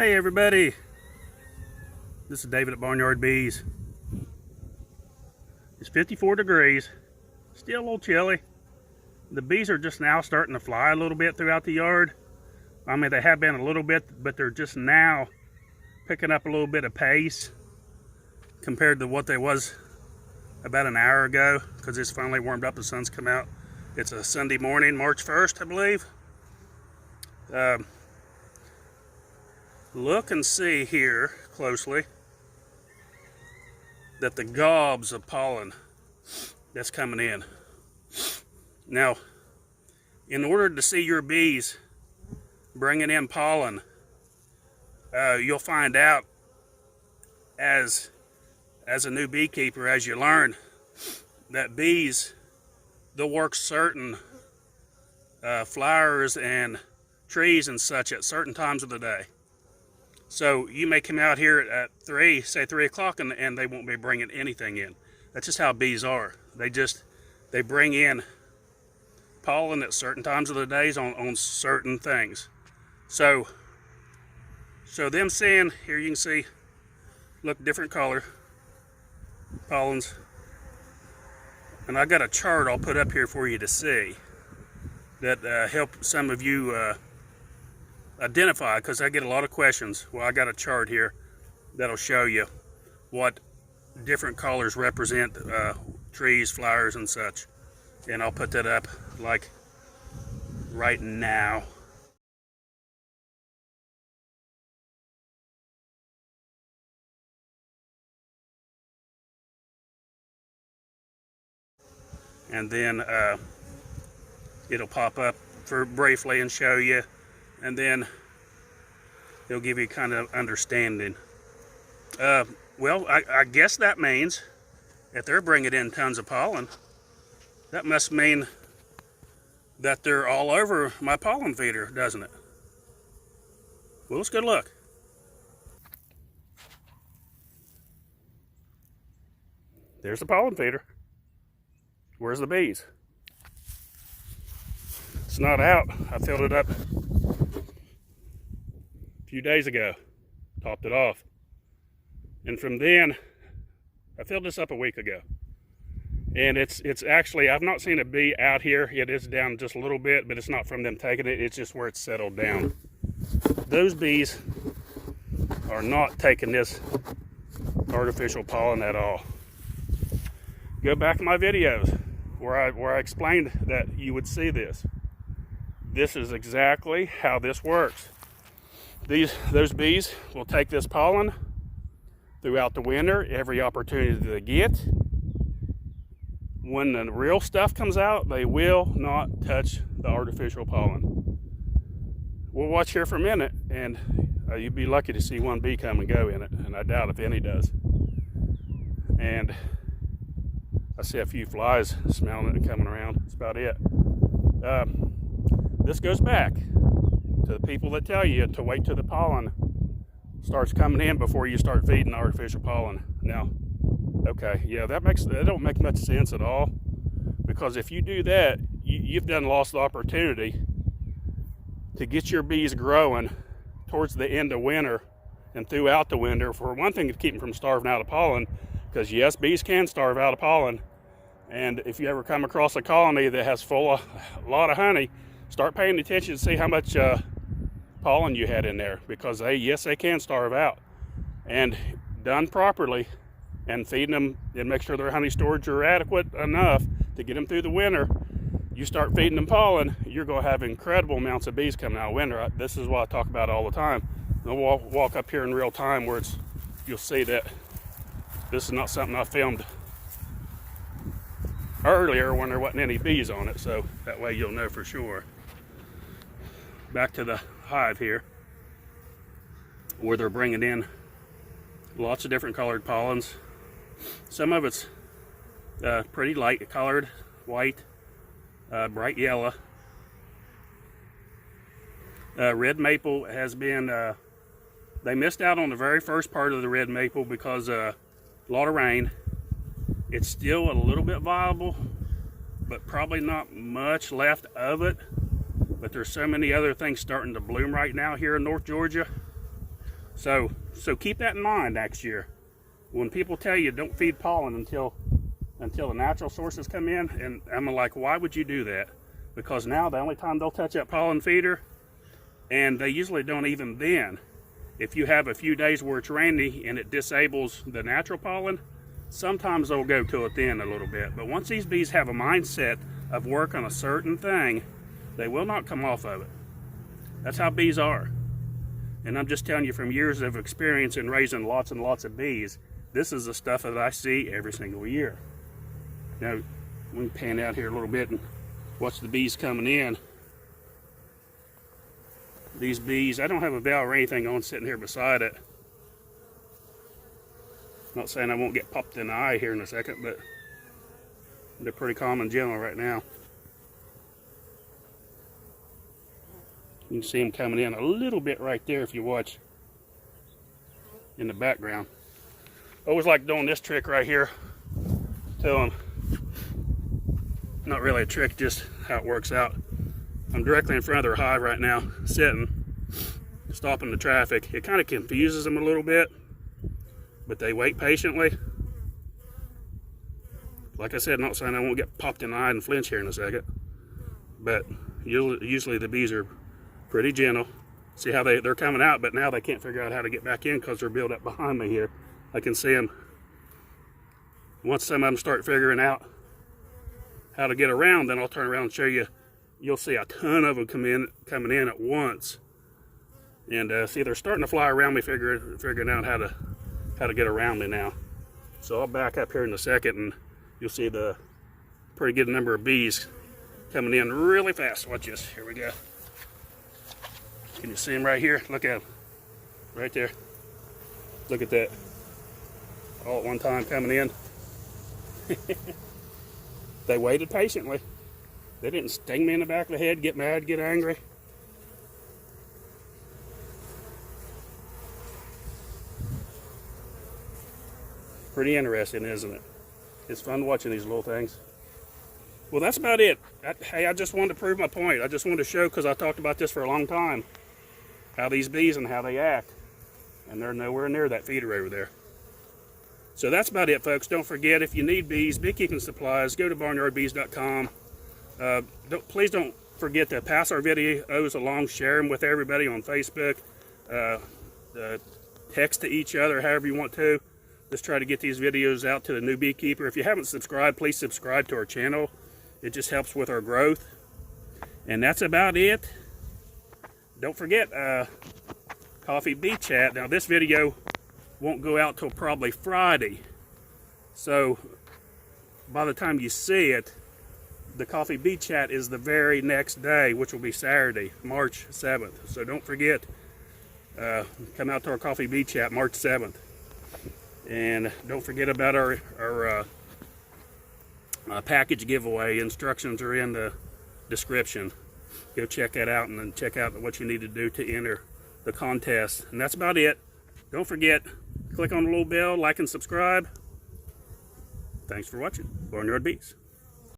Hey everybody, this is David at Barnyard Bees. It's 54 degrees, still a little chilly. The bees are just now starting to fly a little bit throughout the yard. I mean, they have been a little bit, but they're just now picking up a little bit of pace compared to what they was about an hour ago, because it's finally warmed up, the sun's come out. It's a Sunday morning, March 1st, I believe. Look and see here closely that the gobs of pollen that's coming in. Now, in order to see your bees bringing in pollen, you'll find out as a new beekeeper, as you learn, that bees, they'll work certain flowers and trees and such at certain times of the day. So you may come out here at 3 o'clock, and they won't be bringing anything in. That's just how bees are. They bring in pollen at certain times of the days on certain things. So them seeing, here you can see, look, different color pollens. And I got a chart I'll put up here for you to see that help some of you identify, because I get a lot of questions. Well, I got a chart here that'll show you what different colors represent trees, flowers, and such. And I'll put that up like right now. And then it'll pop up for briefly and show you, and then it'll give you kind of understanding. Well, I guess that means if they're bringing in tons of pollen, that must mean that they're all over my pollen feeder, doesn't it? Well, let's go look. There's the pollen feeder. Where's the bees? It's not out. I filled it up a few days ago, topped it off. And from then, I filled this up a week ago. And it's actually, I've not seen a bee out here. It is down just a little bit, but it's not from them taking it. It's just where it's settled down. Those bees are not taking this artificial pollen at all. Go back to my videos where I explained that you would see this. This is exactly how this works. Those bees will take this pollen throughout the winter, every opportunity they get. When the real stuff comes out, they will not touch the artificial pollen. We'll watch here for a minute, and you'd be lucky to see one bee come and go in it, and I doubt if any does. And I see a few flies smelling it and coming around. That's about it. This goes back to the people that tell you to wait till the pollen starts coming in before you start feeding artificial pollen. Now, okay, yeah, that don't make much sense at all, because if you do that, you've done lost the opportunity to get your bees growing towards the end of winter and throughout the winter. For one thing, to keep them from starving out of pollen, because yes, bees can starve out of pollen. And if you ever come across a colony that has a lot of honey, start paying attention to see how much pollen you had in there, because yes, they can starve out. And done properly, and feeding them and make sure their honey storage are adequate enough to get them through the winter, you start feeding them pollen, you're going to have incredible amounts of bees coming out of winter. This is what I talk about all the time. I'll walk up here in real time where you'll see that this is not something I filmed earlier when there wasn't any bees on it, so that way you'll know for sure. Back to the hive here, where they're bringing in lots of different colored pollens. Some of it's pretty light colored, white, bright yellow. Red maple has been, they missed out on the very first part of the red maple because a lot of rain. It's still a little bit viable, but probably not much left of it. But there's so many other things starting to bloom right now here in North Georgia So keep that in mind next year. When people tell you don't feed pollen until the natural sources come in, and I'm like, why would you do that? Because now the only time they'll touch that pollen feeder, and they usually don't even then, if you have a few days where it's rainy and it disables the natural pollen, sometimes they'll go to it then a little bit. But once these bees have a mindset of work on a certain thing, they will not come off of it. That's how bees are. And I'm just telling you from years of experience in raising lots and lots of bees, this is the stuff that I see every single year. Now, we can pan out here a little bit and watch the bees coming in. These bees, I don't have a bell or anything on sitting here beside it. Not saying I won't get popped in the eye here in a second, but they're pretty calm and gentle right now. You can see them coming in a little bit right there if you watch in the background. I always like doing this trick right here. Tell them, not really a trick, just how it works out. I'm directly in front of their hive right now, sitting, stopping the traffic. It kind of confuses them a little bit, but they wait patiently. Like I said, not saying I won't get popped in the eye and flinch here in a second, but usually the bees are pretty gentle. See how they're coming out, but now they can't figure out how to get back in because they're built up behind me here. I can see them. Once some of them start figuring out how to get around, then I'll turn around and show you. You'll see a ton of them coming in at once. And see, they're starting to fly around me, figuring out how to get around me now. So I'll back up here in a second, and you'll see the pretty good number of bees coming in really fast. Watch this. Here we go. Can you see them right here? Look at them. Right there. Look at that. All at one time coming in. They waited patiently. They didn't sting me in the back of the head, get mad, get angry. Pretty interesting, isn't it? It's fun watching these little things. Well, that's about it. Hey, I just wanted to prove my point. I just wanted to show, because I talked about this for a long time, how these bees and how they act. And they're nowhere near that feeder over there. So that's about it, folks. Don't forget, if you need bees, beekeeping supplies, go to barnyardbees.com. Please don't forget to pass our videos along, share them with everybody on Facebook, text to each other, however you want to. Let's try to get these videos out to the new beekeeper. If you haven't subscribed, please subscribe to our channel. It just helps with our growth. And that's about it. Don't forget, Coffee Bee Chat. Now, this video won't go out till probably Friday. So, by the time you see it, the Coffee Bee Chat is the very next day, which will be Saturday, March 7th. So don't forget, come out to our Coffee Bee Chat, March 7th. And don't forget about our package giveaway. Instructions are in the description. Go check that out, and then check out what you need to do to enter the contest. And that's about it. Don't forget, click on the little bell, like and subscribe. Thanks for watching. Barnyard Bees.